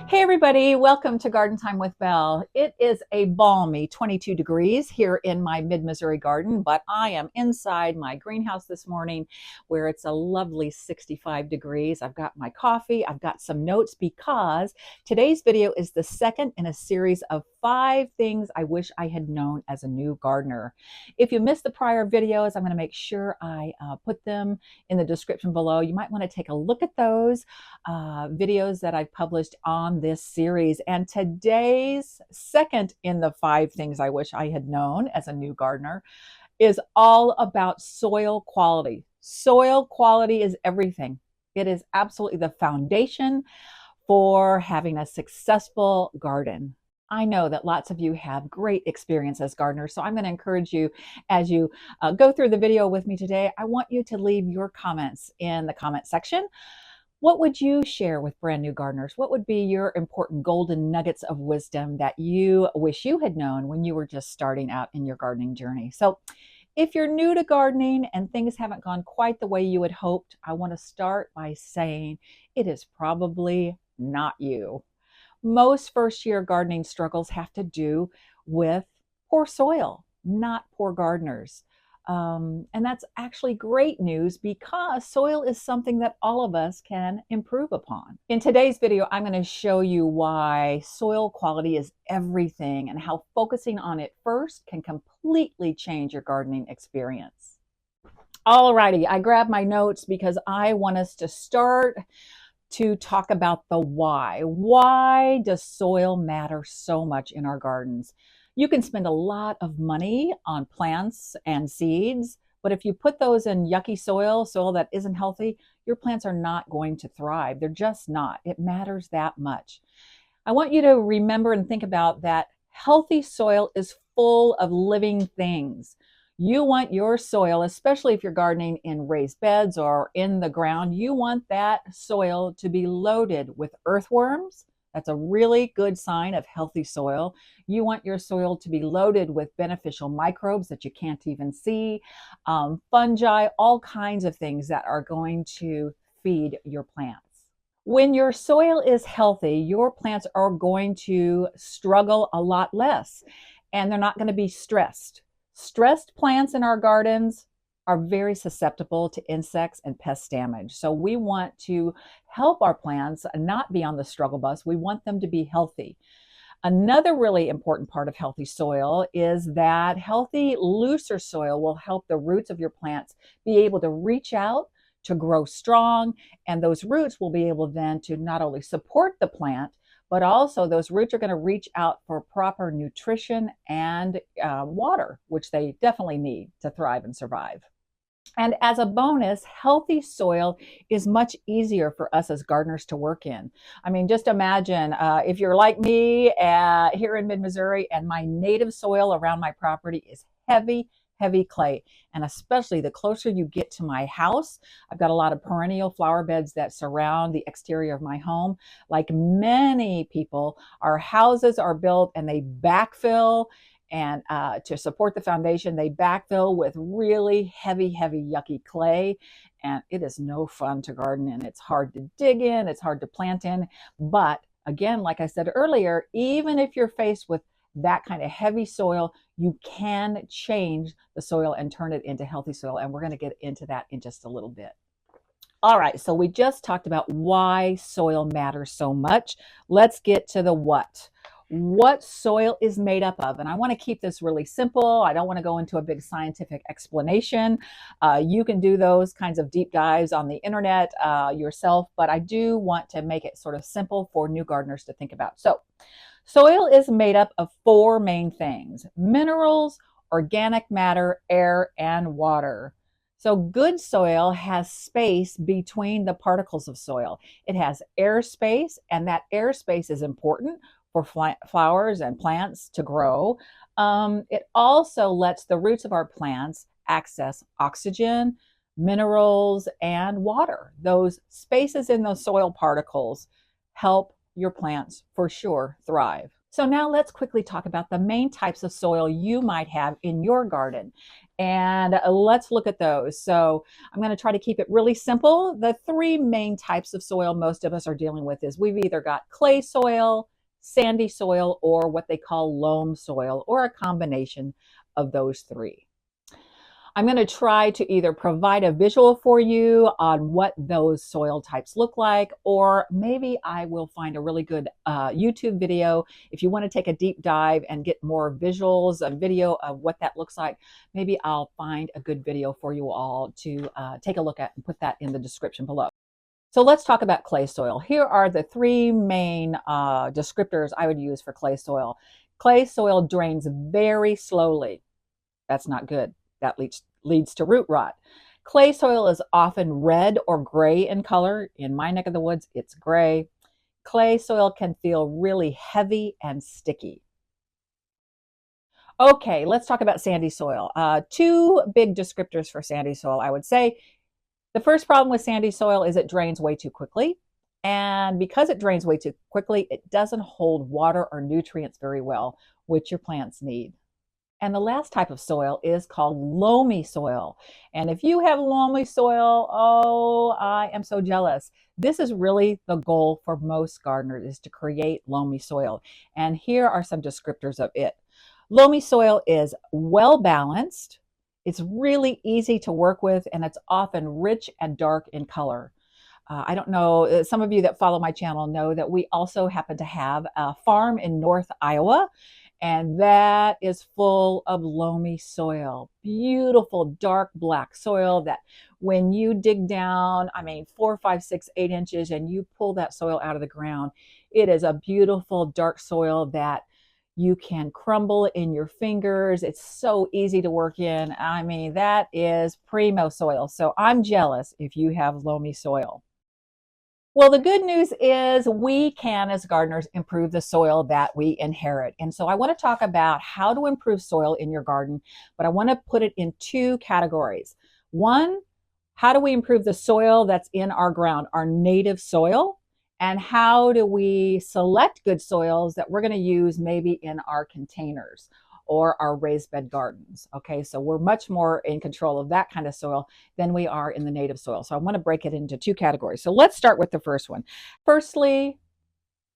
Hey everybody, welcome to Garden Time with Belle. It is a balmy 22 degrees here in my mid-Missouri garden, but I am inside my greenhouse this morning where it's a lovely 65 degrees. I've got my coffee, I've got some notes because today's video is the second in a series of 5 things I wish I had known as a new gardener. If you missed the prior videos, I'm going to make sure I put them in the description below. You might want to take a look at those videos that I've published on this series. And today's second in the 5 things I wish I had known as a new gardener is all about soil quality. Soil quality is everything. It is absolutely the foundation for having a successful garden. I know that lots of you have great experience as gardeners, so I'm going to encourage you as you go through the video with me today. I want you to leave your comments in the comment section. What would you share with brand new gardeners? What would be your important golden nuggets of wisdom that you wish you had known when you were just starting out in your gardening journey? So if you're new to gardening and things haven't gone quite the way you had hoped, I want to start by saying it is probably not you. Most first year gardening struggles have to do with poor soil, not poor gardeners. And that's actually great news because soil is something that all of us can improve upon. In today's video, I'm going to show you why soil quality is everything and how focusing on it first can completely change your gardening experience. Alrighty, I grabbed my notes because I want us to start to talk about the why. Why does soil matter so much in our gardens? You can spend a lot of money on plants and seeds, but if you put those in yucky soil that isn't healthy, your plants are not going to thrive. They're just not. It matters that much. I want you to remember and think about that healthy soil is full of living things. You want your soil, especially if you're gardening in raised beds or in the ground, you want that soil to be loaded with earthworms. That's a really good sign of healthy soil. You want your soil to be loaded with beneficial microbes that you can't even see, fungi, all kinds of things that are going to feed your plants. When your soil is healthy, your plants are going to struggle a lot less and they're not going to be stressed. Stressed plants in our gardens are very susceptible to insects and pest damage. So we want to help our plants not be on the struggle bus. We want them to be healthy. Another really important part of healthy soil is that healthy, looser soil will help the roots of your plants be able to reach out to grow strong, and those roots will be able then to not only support the plant, but also those roots are going to reach out for proper nutrition and water, which they definitely need to thrive and survive. And as a bonus, healthy soil is much easier for us as gardeners to work in. I mean, just imagine if you're like me here in mid-Missouri and my native soil around my property is heavy clay. And especially the closer you get to my house, I've got a lot of perennial flower beds that surround the exterior of my home. Like many people, our houses are built and they backfill, and to support the foundation, they backfill with really heavy, yucky clay. And it is no fun to garden in. It's hard to dig in, it's hard to plant in. But again, like I said earlier, even if you're faced with that kind of heavy soil, you can change the soil and turn it into healthy soil. And we're going to get into that in just a little bit. All right, so we just talked about why soil matters so much. Let's get to the what soil is made up of. And I want to keep this really simple. I don't want to go into a big scientific explanation. You can do those kinds of deep dives on the internet yourself, but I do want to make it sort of simple for new gardeners to think about. So soil is made up of 4 main things: minerals, organic matter, air, and water. So good soil has space between the particles of soil. It has air space, and that air space is important for flowers and plants to grow. It also lets the roots of our plants access oxygen, minerals, and water. Those spaces in those soil particles help your plants for sure thrive. So now let's quickly talk about the main types of soil you might have in your garden. And let's look at those. So I'm going to try to keep it really simple. The three main types of soil most of us are dealing with is we've either got clay soil, sandy soil, or what they call loam soil, or a combination of those three. I'm going to try to either provide a visual for you on what those soil types look like, or maybe I will find a really good YouTube video. If you want to take a deep dive and get more visuals, a video of what that looks like, maybe I'll find a good video for you all to take a look at and put that in the description below. So let's talk about clay soil. Here are the three main descriptors I would use for clay soil. Clay soil drains very slowly. That's not good. That leads to root rot. Clay soil is often red or gray in color. In my neck of the woods, it's gray. Clay soil can feel really heavy and sticky. Okay, let's talk about sandy soil. Two big descriptors for sandy soil, I would say. The first problem with sandy soil is it drains way too quickly. And because it drains way too quickly, it doesn't hold water or nutrients very well, which your plants need. And the last type of soil is called loamy soil. And if you have loamy soil, oh, I am so jealous. This is really the goal for most gardeners, is to create loamy soil. And here are some descriptors of it. Loamy soil is well balanced. It's really easy to work with, and it's often rich and dark in color. I don't know, some of you that follow my channel know that we also happen to have a farm in North Iowa, and that is full of loamy soil. Beautiful dark black soil that when you dig down, 4, 5, 6, 8 inches, and you pull that soil out of the ground, it is a beautiful dark soil that you can crumble in your fingers. It's so easy to work in. That is primo soil. So I'm jealous if you have loamy soil. Well, the good news is we can, as gardeners, improve the soil that we inherit. And so I want to talk about how to improve soil in your garden, but I want to put it in two categories. One, how do we improve the soil that's in our ground, our native soil? And how do we select good soils that we're going to use maybe in our containers or our raised bed gardens? Okay, so we're much more in control of that kind of soil than we are in the native soil. So I want to break it into two categories. So let's start with the first one. Firstly,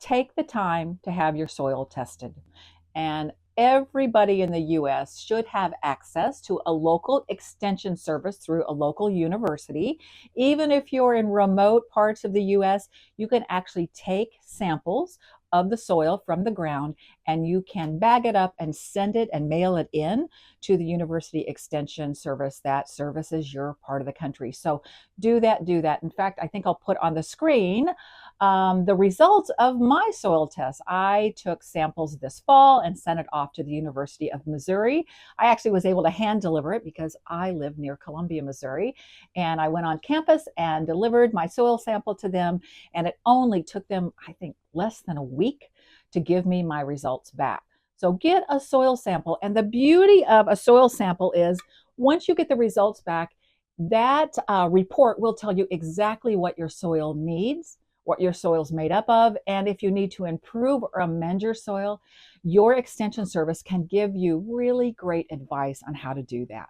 take the time to have your soil tested. And everybody in the US should have access to a local extension service through a local university. Even if you're in remote parts of the US, you can actually take samples of the soil from the ground and you can bag it up and send it and mail it in to the university extension service that services your part of the country. So do that, do that. In fact, I think I'll put on the screen the results of my soil test. I took samples this fall and sent it off to the University of Missouri. I actually was able to hand deliver it because I live near Columbia, Missouri. And I went on campus and delivered my soil sample to them. And it only took them, I think, less than a week to give me my results back. So get a soil sample. And the beauty of a soil sample is once you get the results back, that report will tell you exactly what your soil needs, what your soil is made up of, and if you need to improve or amend your soil, your extension service can give you really great advice on how to do that.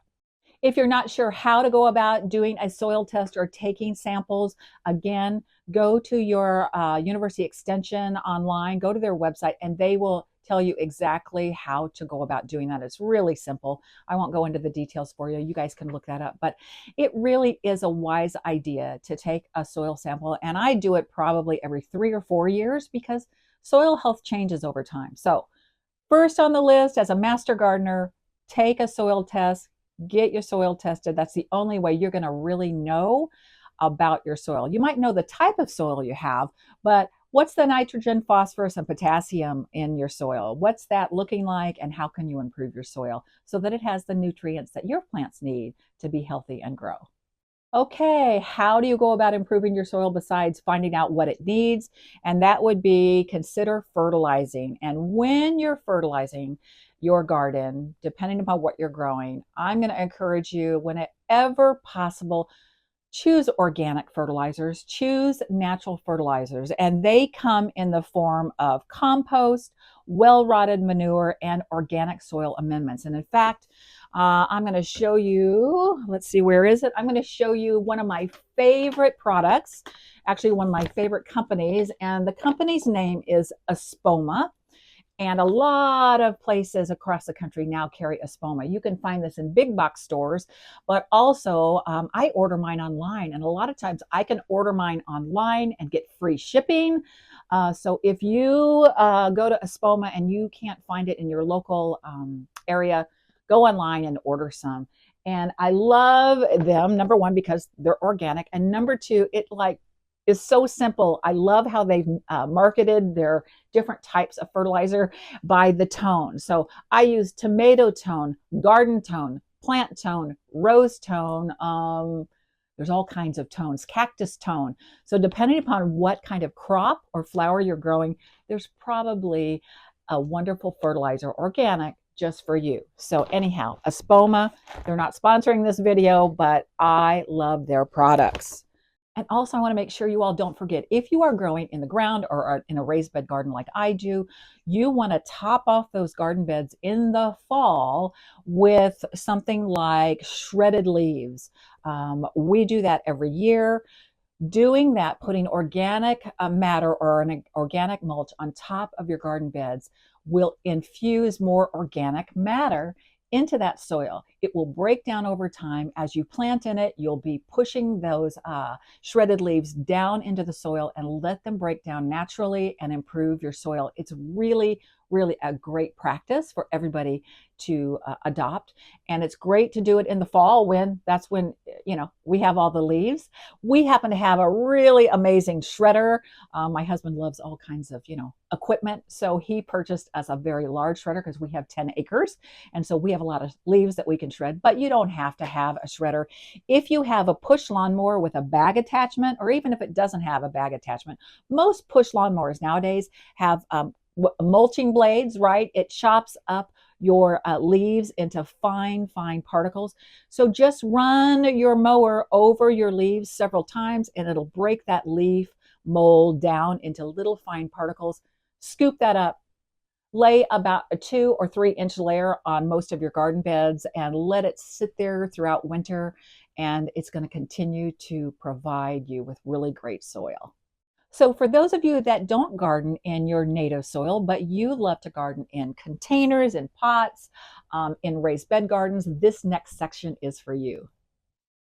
If you're not sure how to go about doing a soil test or taking samples, again, go to your university extension online, go to their website, and they will tell you exactly how to go about doing that. It's really simple. I won't go into the details for you. You guys can look that up. But it really is a wise idea to take a soil sample. And I do it probably every 3 or 4 years because soil health changes over time. So first on the list, as a master gardener, take a soil test, get your soil tested. That's the only way you're going to really know about your soil. You might know the type of soil you have, but what's the nitrogen, phosphorus, and potassium in your soil? What's that looking like, and how can you improve your soil so that it has the nutrients that your plants need to be healthy and grow? Okay, how do you go about improving your soil besides finding out what it needs? And that would be consider fertilizing. And when you're fertilizing your garden, depending upon what you're growing, I'm going to encourage you, whenever possible, choose organic fertilizers, choose natural fertilizers, and they come in the form of compost, well-rotted manure, and organic soil amendments. And in fact, I'm going to show you, let's see, where is it? I'm going to show you one of my favorite products, actually one of my favorite companies, and the company's name is Espoma. And a lot of places across the country now carry Espoma. You can find this in big box stores, but also I order mine online. And a lot of times I can order mine online and get free shipping. So if you go to Espoma and you can't find it in your local area, go online and order some. And I love them, number one, because they're organic. And number two, it like is so simple. I love how they've marketed their different types of fertilizer by the tone. So I use tomato tone, garden tone, plant tone, rose tone. There's all kinds of tones, cactus tone. So depending upon what kind of crop or flower you're growing, there's probably a wonderful fertilizer, organic, just for you. So anyhow, Espoma, they're not sponsoring this video, but I love their products. And also, I want to make sure you all don't forget, if you are growing in the ground or in a raised bed garden like I do, you want to top off those garden beds in the fall with something like shredded leaves. We do that every year. Doing that, putting organic matter or an organic mulch on top of your garden beds will infuse more organic matter into that soil. It will break down over time. As you plant in it, you'll be pushing those shredded leaves down into the soil and let them break down naturally and improve your soil. It's really, really a great practice for everybody to adopt. And it's great to do it in the fall when that's when, you know, we have all the leaves. We happen to have a really amazing shredder. My husband loves all kinds of, you know, equipment. So he purchased us a very large shredder because we have 10 acres. And so we have a lot of leaves that we can shred, but you don't have to have a shredder. If you have a push lawnmower with a bag attachment, or even if it doesn't have a bag attachment, most push lawnmowers nowadays have mulching blades, right? It chops up your leaves into fine, fine particles. So just run your mower over your leaves several times and it'll break that leaf mold down into little fine particles. Scoop that up, lay about a 2 or 3 inch layer on most of your garden beds and let it sit there throughout winter. And it's going to continue to provide you with really great soil. So for those of you that don't garden in your native soil, but you love to garden in containers, in pots, in raised bed gardens, this next section is for you.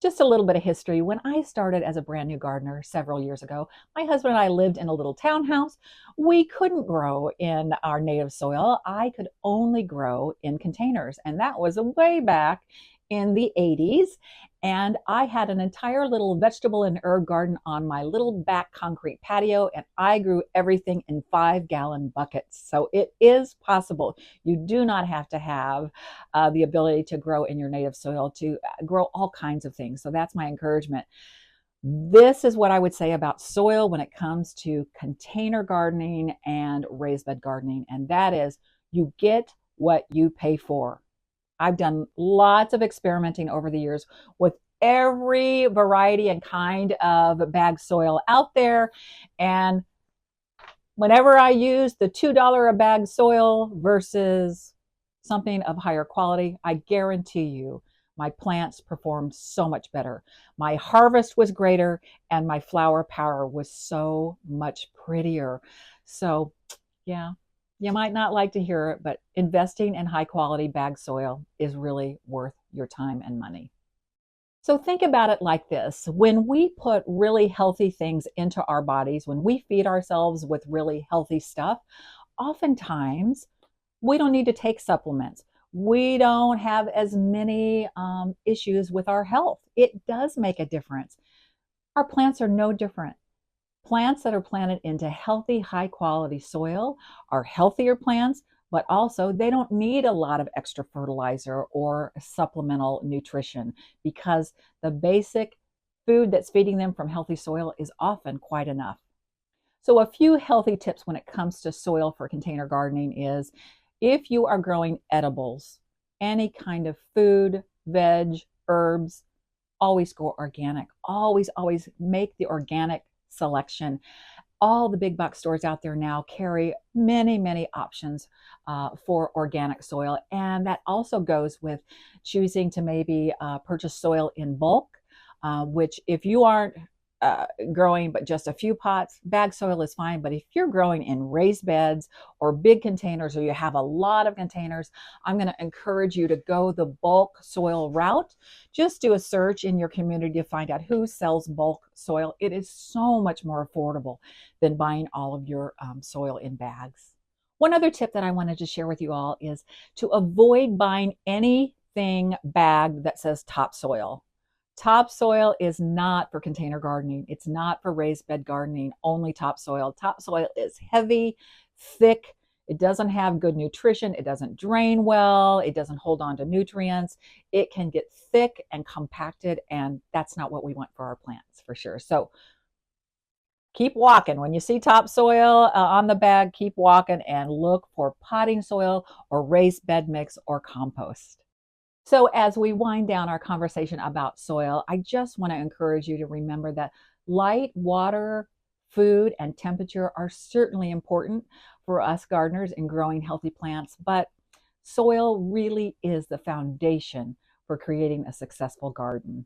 Just a little bit of history. When I started as a brand new gardener several years ago, my husband and I lived in a little townhouse. We couldn't grow in our native soil. I could only grow in containers. And that was way back in the 80s. And I had an entire little vegetable and herb garden on my little back concrete patio, and I grew everything in 5-gallon buckets. So it is possible. You do not have to have the ability to grow in your native soil to grow all kinds of things. So that's my encouragement. This is what I would say about soil when it comes to container gardening and raised bed gardening, and that is you get what you pay for. I've done lots of experimenting over the years with every variety and kind of bag soil out there. And whenever I use the $2 a bag soil versus something of higher quality, I guarantee you my plants performed so much better. My harvest was greater and my flower power was so much prettier. So, yeah. You might not like to hear it, but investing in high quality bag soil is really worth your time and money. So think about it like this. When we put really healthy things into our bodies, when we feed ourselves with really healthy stuff, oftentimes we don't need to take supplements. We don't have as many issues with our health. It does make a difference. Our plants are no different. Plants that are planted into healthy, high quality soil are healthier plants, but also they don't need a lot of extra fertilizer or supplemental nutrition because the basic food that's feeding them from healthy soil is often quite enough. So a few healthy tips when it comes to soil for container gardening is if you are growing edibles, any kind of food, veg, herbs, always go organic. Always, always make the organic selection. All the big box stores out there now carry many, many options for organic soil. And that also goes with choosing to maybe purchase soil in bulk, which if you aren't growing but just a few pots, bag soil is fine. But if you're growing in raised beds or big containers, or you have a lot of containers, I'm going to encourage you to go the bulk soil route. Just do a search in your community to find out who sells bulk soil. It is so much more affordable than buying all of your soil in bags. One other tip that I wanted to share with you all is to avoid buying anything bagged that says topsoil. Topsoil is not for container gardening. It's not for raised bed gardening, only topsoil. Topsoil is heavy, thick. It doesn't have good nutrition. It doesn't drain well. It doesn't hold on to nutrients. It can get thick and compacted, and that's not what we want for our plants for sure. So keep walking. When you see topsoil on the bag, keep walking and look for potting soil or raised bed mix or compost. So, as we wind down our conversation about soil, I just want to encourage you to remember that light, water, food, and temperature are certainly important for us gardeners in growing healthy plants, but soil really is the foundation for creating a successful garden.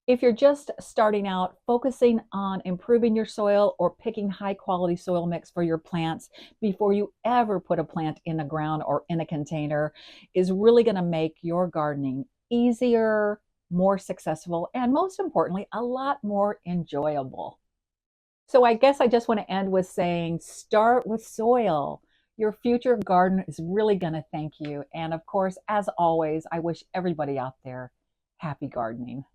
If you're just starting out, focusing on improving your soil or picking high quality soil mix for your plants before you ever put a plant in the ground or in a container is really going to make your gardening easier, more successful, and most importantly, a lot more enjoyable. So I guess I just want to end with saying start with soil. Your future garden is really going to thank you. And of course, as always, I wish everybody out there happy gardening.